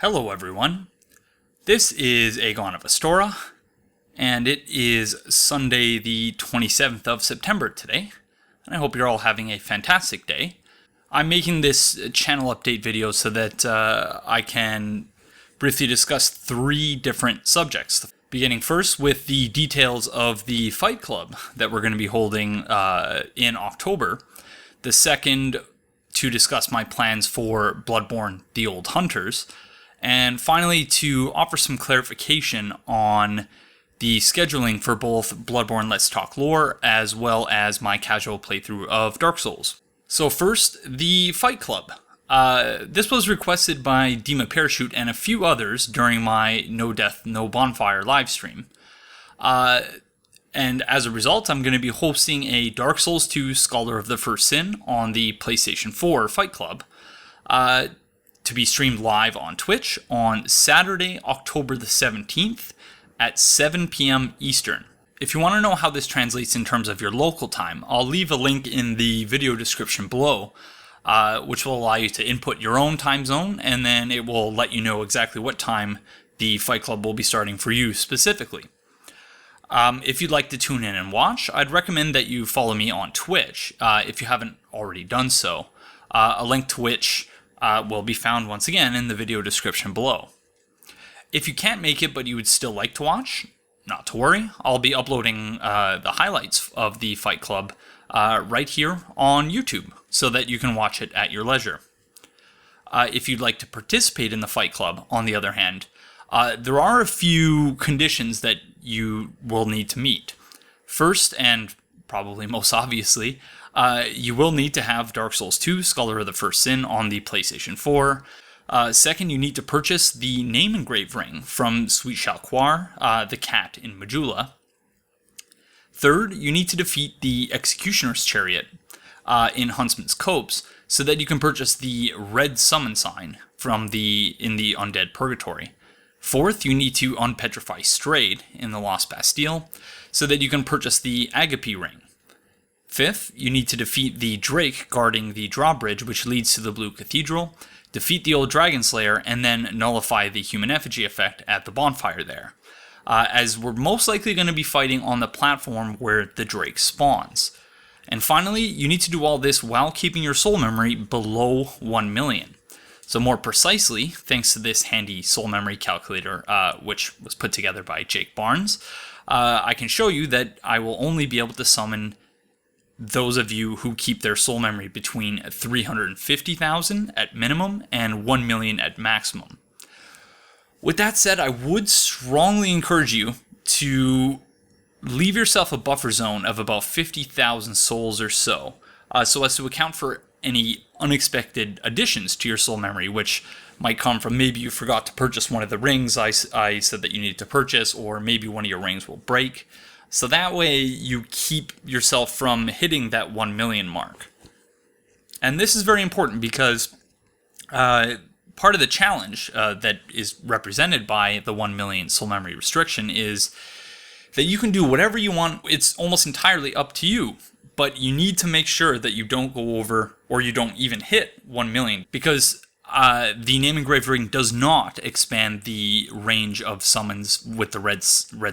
Hello everyone, this is Aegon of Astora, and it is Sunday the 27th of September today, and I hope you're all having a fantastic day. I'm making this channel update video so that I can briefly discuss three different subjects, beginning first with the details of the Fight Club that we're going to be holding in October, the second to discuss my plans for Bloodborne the Old Hunters, and finally, to offer some clarification on the scheduling for both Bloodborne Let's Talk Lore, as well as my casual playthrough of Dark Souls. So first, the Fight Club. This was requested by Dima Parachute and a few others during my No Death, No Bonfire livestream. And as a result, I'm going to be hosting a Dark Souls 2 Scholar of the First Sin on the PlayStation 4 Fight Club, to be streamed live on Twitch on Saturday, October the 17th at 7 p.m. Eastern. If you want to know how this translates in terms of your local time, I'll leave a link in the video description below, which will allow you to input your own time zone, and then it will let you know exactly what time the Fight Club will be starting for you specifically. If you'd like to tune in and watch, I'd recommend that you follow me on Twitch, if you haven't already done so. A link to which will be found once again in the video description below. If you can't make it but you would still like to watch, not to worry, I'll be uploading the highlights of the Fight Club right here on YouTube so that you can watch it at your leisure. If you'd like to participate in the Fight Club, on the other hand, there are a few conditions that you will need to meet. First, and probably most obviously, you will need to have Dark Souls 2 Scholar of the First Sin on the PlayStation 4. Second, you need to purchase the Name-engraved ring from Sweet Shalquar, the cat in Majula. Third, you need to defeat the Executioner's Chariot in Huntsman's Copse so that you can purchase the red summon sign in the Undead Purgatory. Fourth, you need to unpetrify Strayed in the Lost Bastille so that you can purchase the Agape ring. Fifth, you need to defeat the Drake guarding the drawbridge which leads to the Blue Cathedral, defeat the old Dragon Slayer, and then nullify the human effigy effect at the bonfire there, as we're most likely going to be fighting on the platform where the Drake spawns. And finally, you need to do all this while keeping your soul memory below 1 million. So more precisely, thanks to this handy soul memory calculator, which was put together by Jake Barnes, I can show you that I will only be able to summon those of you who keep their soul memory between 350,000 at minimum and 1 million at maximum. With that said, I would strongly encourage you to leave yourself a buffer zone of about 50,000 souls or so as to account for any unexpected additions to your soul memory, which might come from maybe you forgot to purchase one of the rings I said that you needed to purchase, or maybe one of your rings will break. So that way you keep yourself from hitting that 1 million mark. And this is very important because part of the challenge that is represented by the 1 million soul memory restriction is that you can do whatever you want. It's almost entirely up to you. But you need to make sure that you don't go over, or you don't even hit 1 million, because the Name-engraved ring does not expand the range of summons with the red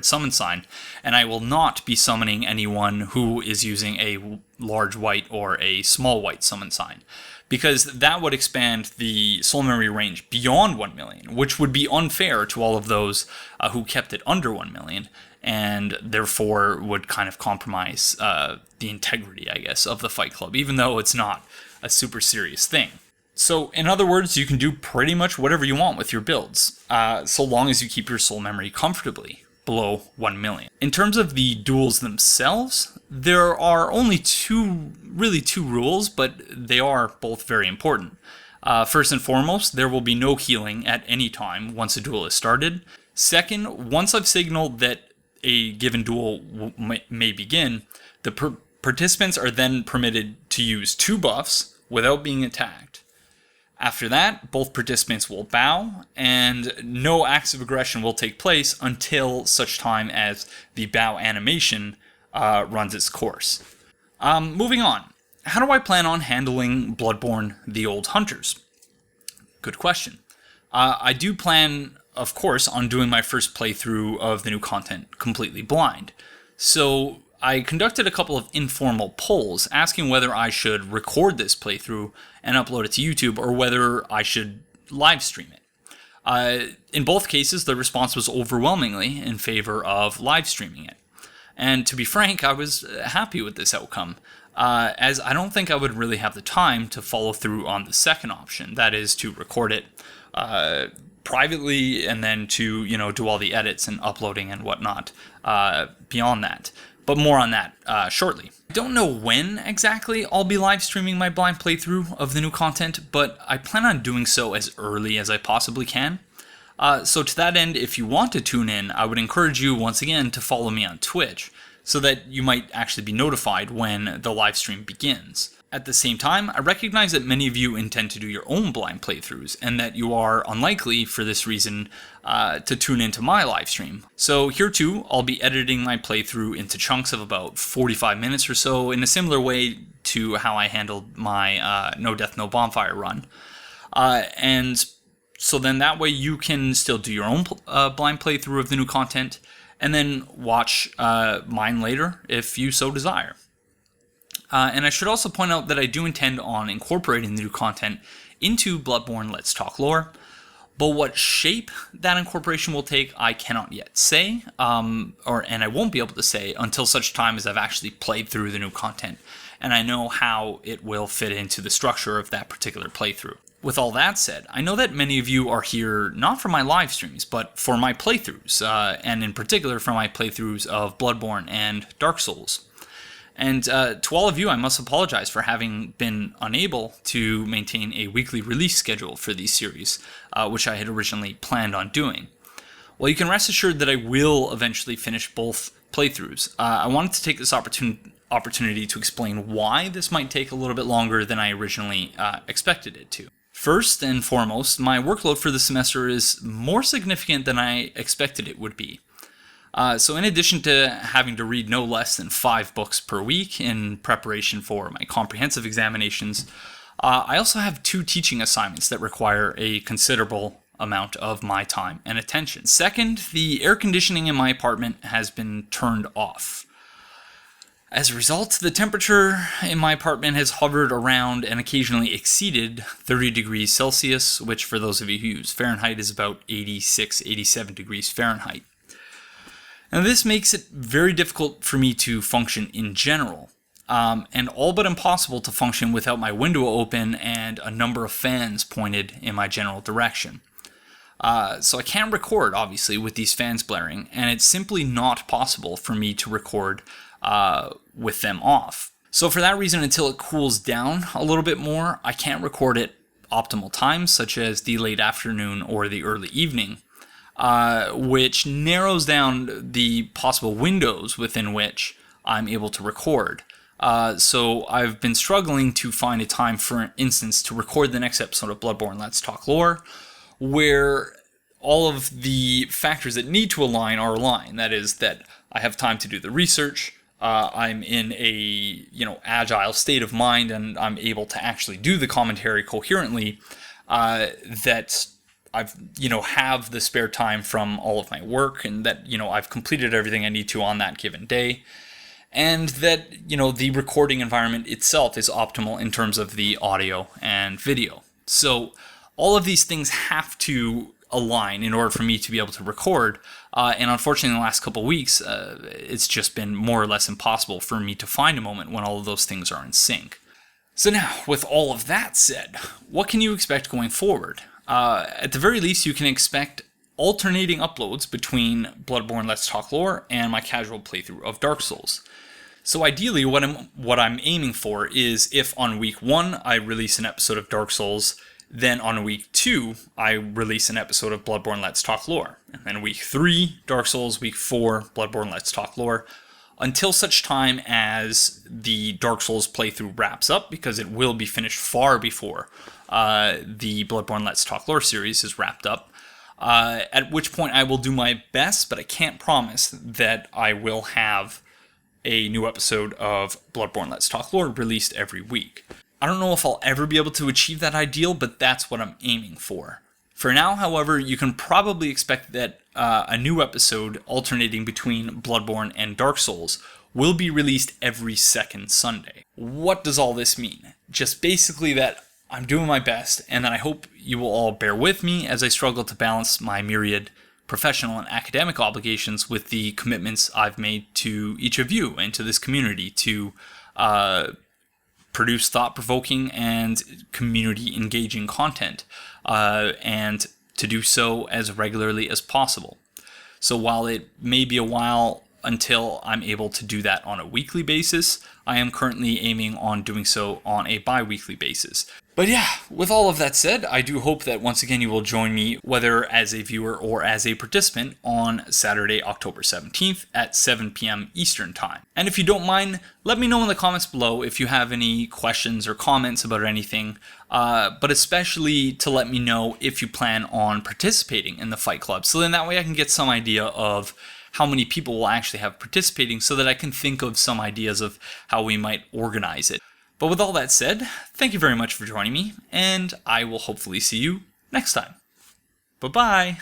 summon sign, and I will not be summoning anyone who is using a large white or a small white summon sign, because that would expand the soul memory range beyond 1 million, which would be unfair to all of those who kept it under 1 million, and therefore would kind of compromise the integrity, I guess, of the Fight Club, even though it's not a super serious thing. So, in other words, you can do pretty much whatever you want with your builds, so long as you keep your soul memory comfortably below 1 million. In terms of the duels themselves, there are only two rules, but they are both very important. First and foremost, there will be no healing at any time once a duel is started. Second, once I've signaled that a given duel may begin, the participants are then permitted to use 2 buffs without being attacked. After that, both participants will bow, and no acts of aggression will take place until such time as the bow animation runs its course. Moving on. How do I plan on handling Bloodborne the Old Hunters? Good question. I do plan, of course, on doing my first playthrough of the new content completely blind. So I conducted a couple of informal polls asking whether I should record this playthrough and upload it to YouTube or whether I should live stream it. In both cases, the response was overwhelmingly in favor of live streaming it. And to be frank, I was happy with this outcome, as I don't think I would really have the time to follow through on the second option, that is to record it privately and then to, do all the edits and uploading and whatnot beyond that. But more on that shortly. I don't know when exactly I'll be live streaming my blind playthrough of the new content, but I plan on doing so as early as I possibly can. So to that end, if you want to tune in, I would encourage you once again to follow me on Twitch, so that you might actually be notified when the live stream begins. At the same time, I recognize that many of you intend to do your own blind playthroughs, and that you are unlikely, for this reason, to tune into my live stream. So here too, I'll be editing my playthrough into chunks of about 45 minutes or so, in a similar way to how I handled my No Death, No Bonfire run. And so then that way you can still do your own blind playthrough of the new content, and then watch mine later if you so desire. And I should also point out that I do intend on incorporating the new content into Bloodborne Let's Talk lore, but what shape that incorporation will take, I cannot yet say, and I won't be able to say until such time as I've actually played through the new content, and I know how it will fit into the structure of that particular playthrough. With all that said, I know that many of you are here not for my live streams, but for my playthroughs, and in particular for my playthroughs of Bloodborne and Dark Souls. And to all of you, I must apologize for having been unable to maintain a weekly release schedule for these series, which I had originally planned on doing. Well, you can rest assured that I will eventually finish both playthroughs. I wanted to take this opportunity to explain why this might take a little bit longer than I originally expected it to. First and foremost, my workload for the semester is more significant than I expected it would be. So in addition to having to read no less than 5 books per week in preparation for my comprehensive examinations, I also have 2 teaching assignments that require a considerable amount of my time and attention. Second, the air conditioning in my apartment has been turned off. As a result, the temperature in my apartment has hovered around and occasionally exceeded 30 degrees Celsius, which for those of you who use Fahrenheit is about 86, 87 degrees Fahrenheit. Now this makes it very difficult for me to function in general, and all but impossible to function without my window open and a number of fans pointed in my general direction. So I can't record, obviously, with these fans blaring, and it's simply not possible for me to record with them off. So for that reason, until it cools down a little bit more, I can't record at optimal times, such as the late afternoon or the early evening. Which narrows down the possible windows within which I'm able to record. So I've been struggling to find a time, for instance, to record the next episode of Bloodborne Let's Talk Lore, where all of the factors that need to align are aligned. That is, that I have time to do the research, I'm in a agile state of mind, and I'm able to actually do the commentary coherently, that I've, have the spare time from all of my work, and that, I've completed everything I need to on that given day, and that, the recording environment itself is optimal in terms of the audio and video. So all of these things have to align in order for me to be able to record, and unfortunately in the last couple of weeks, it's just been more or less impossible for me to find a moment when all of those things are in sync. So now, with all of that said, what can you expect going forward? At the very least, you can expect alternating uploads between Bloodborne Let's Talk Lore and my casual playthrough of Dark Souls. So ideally, what I'm aiming for is, if on week 1 I release an episode of Dark Souls, then on week 2 I release an episode of Bloodborne Let's Talk Lore, and then week 3 Dark Souls, week 4 Bloodborne Let's Talk Lore, until such time as the Dark Souls playthrough wraps up, because it will be finished far before the Bloodborne Let's Talk Lore series is wrapped up, at which point I will do my best, but I can't promise that I will have a new episode of Bloodborne Let's Talk Lore released every week. I don't know if I'll ever be able to achieve that ideal, but that's what I'm aiming for. For now, however, you can probably expect that a new episode alternating between Bloodborne and Dark Souls will be released every second Sunday. What does all this mean? Just basically that I'm doing my best, and that I hope you will all bear with me as I struggle to balance my myriad professional and academic obligations with the commitments I've made to each of you and to this community to produce thought-provoking and community-engaging content, and to do so as regularly as possible. So while it may be a while until I'm able to do that on a weekly basis, I am currently aiming on doing so on a bi-weekly basis. But yeah, with all of that said, I do hope that once again you will join me, whether as a viewer or as a participant, on Saturday, October 17th at 7 p.m. Eastern Time. And if you don't mind, let me know in the comments below if you have any questions or comments about anything, but especially to let me know if you plan on participating in the Fight Club. So then that way I can get some idea of how many people will actually have participating, so that I can think of some ideas of how we might organize it. But with all that said, thank you very much for joining me, and I will hopefully see you next time. Bye-bye!